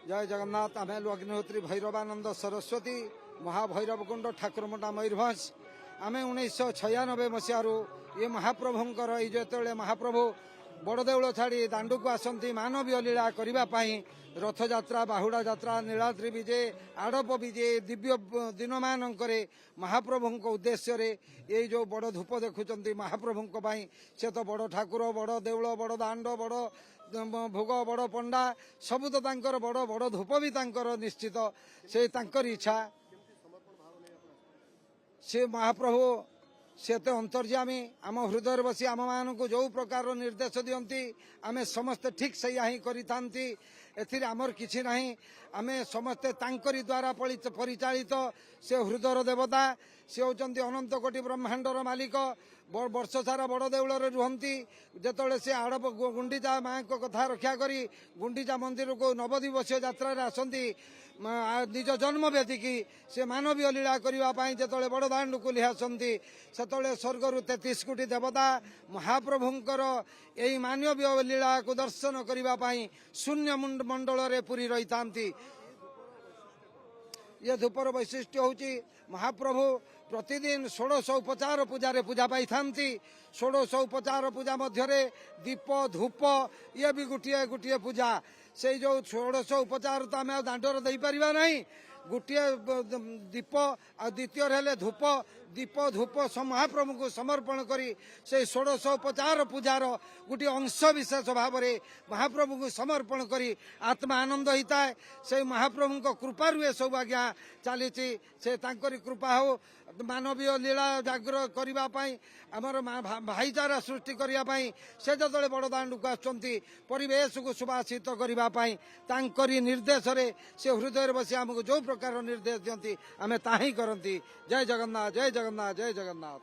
जय जगन्नाथ आम अग्निहोत्री भैरवानंद सरस्वती महाभैरवकुंड ठाकुरमटा मयूरभंज आम 1996 मसीह ये महाप्रभुंकर जो महाप्रभु बड़देउल छाड़ी दांडू को आसती मानवीय लीला करने रथ यात्रा बाहुड़ा यात्रा नीलाद्री विजे आड़प विजे दिव्य दिन मानक महाप्रभु उद्देश्य ये जो बड़ धूप देखुं महाप्रभु से तो बड़ ठाकुर बड़ देउल बड़ दांड बड़ भोग बड़ पंडा सबू तो बड़ बड़ धूप भी निश्चित से इच्छा से महाप्रभु से तो अंतर्यामी आम हृदय बसी आम मान को जो प्रकार निर्देश दियंती आमे समस्ते ठीक से ही करिथांती एथिर आमर किछि नहीं आमे समस्ते तांकरी द्वारा परिचालित से हृदय देवता से होचंती अनंत कोटि ब्रह्मांडर मालिक वर्ष सारा बड़ देउल रुहंती जेतले से आड़प गुंडीचा माँ को कथा रक्षा करी गुंडीचा मंदिर को नवदिवसीय यात्रा आसती निज जन्म व्यतीकी से मानवीय लीला करने जिते बड़ दांड को लिहासती से स्वर्गर 33 कोटी देवता महाप्रभुंकर यही मानवीय लीला को दर्शन करने शून्य मंडल पूरी रही था। ये धूपर वैशिष्ट्य होची महाप्रभु प्रतिदिन 1600 उपचार पूजा पूजा पाई था 1600 उपचार पूजा मध्य दीप धूप ये भी गोटे गोटे पूजा से जो 1600 उपचार तो आम दांडर दे पारिबा नहीं गोटे दीप आ द्वितीय धूप दीप धूप महाप्रभु को समर्पण करी से 1600 उपचार पूजार गोटे अंश विशेष भाव में महाप्रभु को समर्पण करी आत्मा आनंद होता है से महाप्रभु को कृपा रुए सब आज्ञा चली से कृपा हो मानवीय लीला जाग्रह करने आमर भाईचारा सृष्टि करने से जो बड़ दांड को आसुँच परिवेश को सुभाषित करने निर्देश से हृदय बसी आमको जो प्रकार निर्देश दियंती आमे ताही करती। जय जगन्नाथ जय जगन्नाथ जय जगन्नाथ।